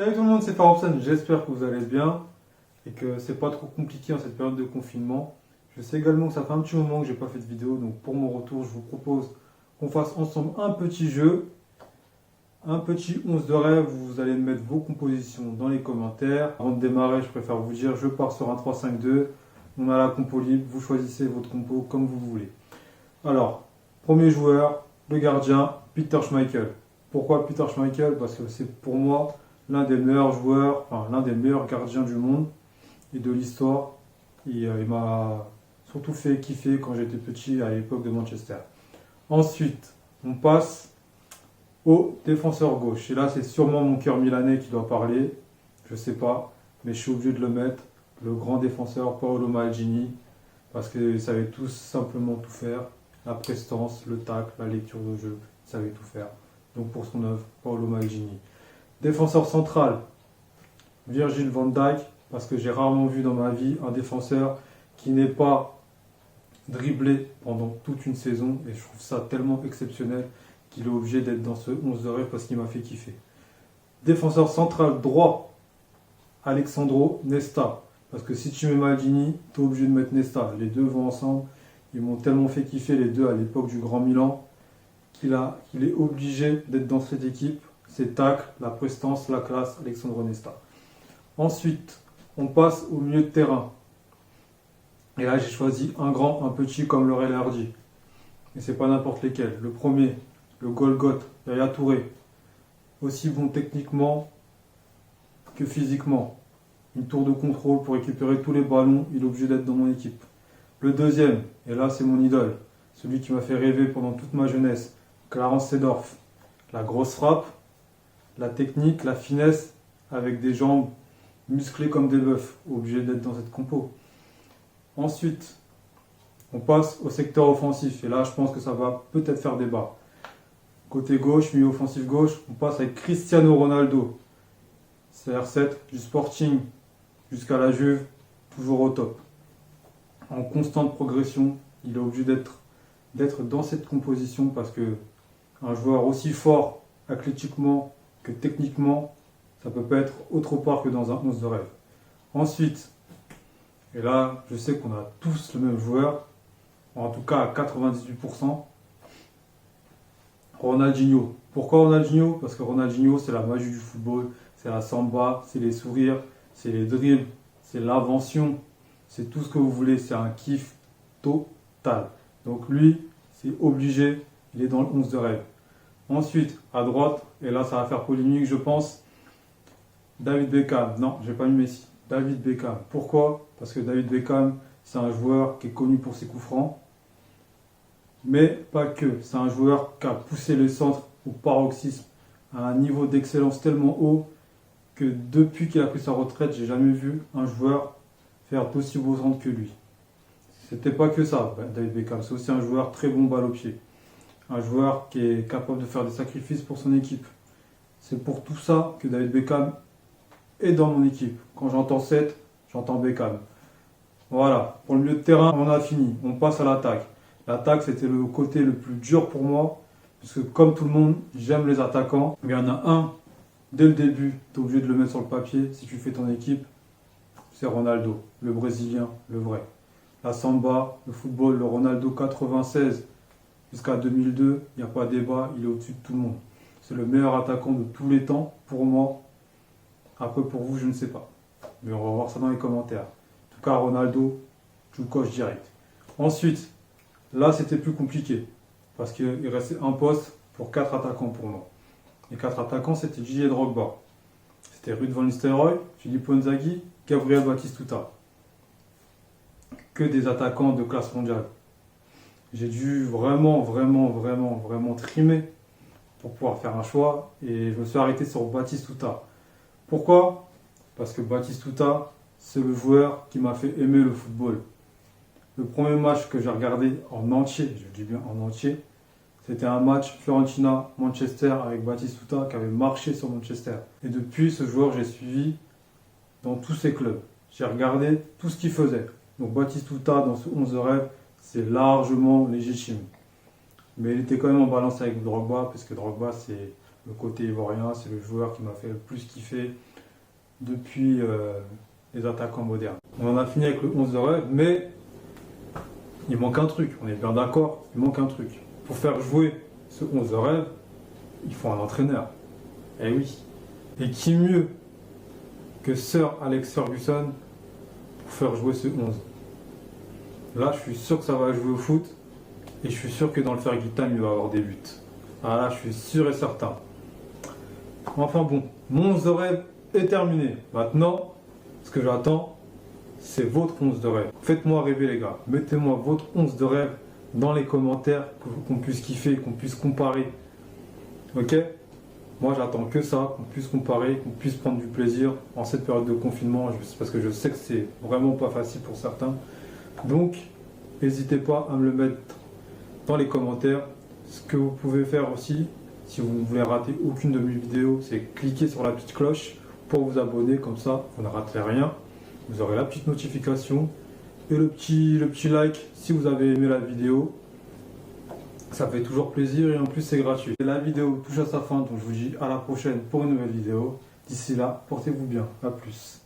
Salut tout le monde, c'est Faropson, j'espère que vous allez bien et que c'est pas trop compliqué en cette période de confinement. Je sais également que ça fait un petit moment que j'ai pas fait de vidéo, donc pour mon retour, je vous propose qu'on fasse ensemble un petit jeu, un petit 11 de rêve. Vous allez me mettre vos compositions dans les commentaires. Avant de démarrer, je préfère vous dire, je pars sur un 3-5-2. On a la compo libre, vous choisissez votre compo comme vous voulez. Alors, premier joueur, le gardien, Peter Schmeichel. Pourquoi Peter Schmeichel? Parce que c'est pour moi l'un des meilleurs joueurs, enfin l'un des meilleurs gardiens du monde et de l'histoire. Il m'a surtout fait kiffer quand j'étais petit à l'époque de Manchester. Ensuite, on passe au défenseur gauche. Et là, c'est sûrement mon cœur milanais qui doit parler. Je sais pas, mais je suis obligé de le mettre. Le grand défenseur Paolo Maldini, parce qu'il savait tout simplement tout faire. La prestance, le tacle, la lecture de jeu, il savait tout faire. Donc pour son œuvre, Paolo Maldini. Défenseur central, Virgil van Dijk, parce que j'ai rarement vu dans ma vie un défenseur qui n'est pas dribblé pendant toute une saison, et je trouve ça tellement exceptionnel qu'il est obligé d'être dans ce 11 de rêve parce qu'il m'a fait kiffer. Défenseur central droit, Alexandro Nesta, parce que si tu mets Maldini, tu es obligé de mettre Nesta, les deux vont ensemble, ils m'ont tellement fait kiffer les deux à l'époque du Grand Milan, qu'il est obligé d'être dans cette équipe. C'est tacle, la prestance, la classe, Alexandre Nesta. Ensuite, on passe au milieu de terrain. Et là, j'ai choisi un grand, un petit comme Laurel Hardy. Et c'est pas n'importe lesquels. Le premier, le Golgoth, Yaya Touré. Aussi bon techniquement que physiquement. Une tour de contrôle pour récupérer tous les ballons. Il est obligé d'être dans mon équipe. Le deuxième, et là c'est mon idole, celui qui m'a fait rêver pendant toute ma jeunesse, Clarence Seedorf. La grosse frappe, la technique, la finesse, avec des jambes musclées comme des bœufs, obligé d'être dans cette compo. Ensuite, on passe au secteur offensif, et là je pense que ça va peut-être faire débat. Côté gauche, milieu offensif gauche, on passe avec Cristiano Ronaldo. CR7 du Sporting jusqu'à la Juve, toujours au top. En constante progression, il est obligé d'être dans cette composition parce que un joueur aussi fort athlétiquement que techniquement, ça ne peut pas être autre part que dans un 11 de rêve. Ensuite, et là, je sais qu'on a tous le même joueur, en tout cas à 98%, Ronaldinho. Pourquoi Ronaldinho? Parce que Ronaldinho, c'est la magie du football, c'est la samba, c'est les sourires, c'est les dribbles, c'est l'invention, c'est tout ce que vous voulez, c'est un kiff total. Donc lui, c'est obligé, il est dans le 11 de rêve. Ensuite, à droite, et là ça va faire polémique je pense, David Beckham. Non, j'ai pas mis Messi. David Beckham. Pourquoi? Parce que David Beckham, c'est un joueur qui est connu pour ses coups francs. Mais pas que. C'est un joueur qui a poussé le centre au paroxysme à un niveau d'excellence tellement haut que depuis qu'il a pris sa retraite, j'ai jamais vu un joueur faire d'aussi beaux centres que lui. C'était pas que ça, David Beckham. C'est aussi un joueur très bon balle au pied. Un joueur qui est capable de faire des sacrifices pour son équipe. C'est pour tout ça que David Beckham est dans mon équipe. Quand j'entends 7, j'entends Beckham. Voilà, pour le milieu de terrain, on a fini. On passe à l'attaque. L'attaque, c'était le côté le plus dur pour moi. Parce que comme tout le monde, j'aime les attaquants. Mais il y en a un, dès le début, tu es obligé de le mettre sur le papier. Si tu fais ton équipe, c'est Ronaldo, le Brésilien, le vrai. La samba, le football, le Ronaldo 96 jusqu'à 2002, il n'y a pas de débat, il est au-dessus de tout le monde. C'est le meilleur attaquant de tous les temps, pour moi. Après, pour vous, je ne sais pas. Mais on va voir ça dans les commentaires. En tout cas, Ronaldo, je vous coche direct. Ensuite, là, c'était plus compliqué. Parce qu'il restait un poste pour 4 attaquants pour moi. Les 4 attaquants, c'était Didier Drogba. C'était Ruud van Nistelrooy, Filippo Inzaghi, Gabriel Batistuta. Que des attaquants de classe mondiale. J'ai dû vraiment trimer pour pouvoir faire un choix et je me suis arrêté sur Batistuta. Pourquoi? Parce que Batistuta, c'est le joueur qui m'a fait aimer le football. Le premier match que j'ai regardé en entier, je dis bien en entier, c'était un match Fiorentina-Manchester avec Batistuta qui avait marché sur Manchester. Et depuis, ce joueur, j'ai suivi dans tous ses clubs. J'ai regardé tout ce qu'il faisait. Donc Batistuta, dans ce 11 de rêve, c'est largement légitime. Mais il était quand même en balance avec Drogba, parce que Drogba, c'est Le côté ivoirien, c'est le joueur qui m'a fait le plus kiffer depuis les attaquants modernes. On en a fini avec le 11 de rêve, mais il manque un truc, on est bien d'accord, il manque un truc. Pour faire jouer ce 11 de rêve, il faut un entraîneur. Eh oui. Et qui mieux que Sir Alex Ferguson pour faire jouer ce 11? Là, je suis sûr que ça va jouer au foot et je suis sûr que dans le Fergie Time, il va y avoir des buts. Ah là, je suis sûr et certain. Enfin bon, mon 11 de rêve est terminé. Maintenant, ce que j'attends, c'est votre 11 de rêve. Faites-moi rêver les gars. Mettez-moi votre 11 de rêve dans les commentaires, qu'on puisse kiffer, qu'on puisse comparer. Ok? Moi j'attends que ça, qu'on puisse comparer, qu'on puisse prendre du plaisir en cette période de confinement, parce que je sais que c'est vraiment pas facile pour certains. Donc, n'hésitez pas à me le mettre dans les commentaires. Ce que vous pouvez faire aussi, si vous ne voulez rater aucune de mes vidéos, c'est cliquer sur la petite cloche pour vous abonner, comme ça vous ne raterez rien. Vous aurez la petite notification et le petit like si vous avez aimé la vidéo. Ça fait toujours plaisir et en plus c'est gratuit. La vidéo touche à sa fin, donc je vous dis à la prochaine pour une nouvelle vidéo. D'ici là, portez-vous bien. À plus.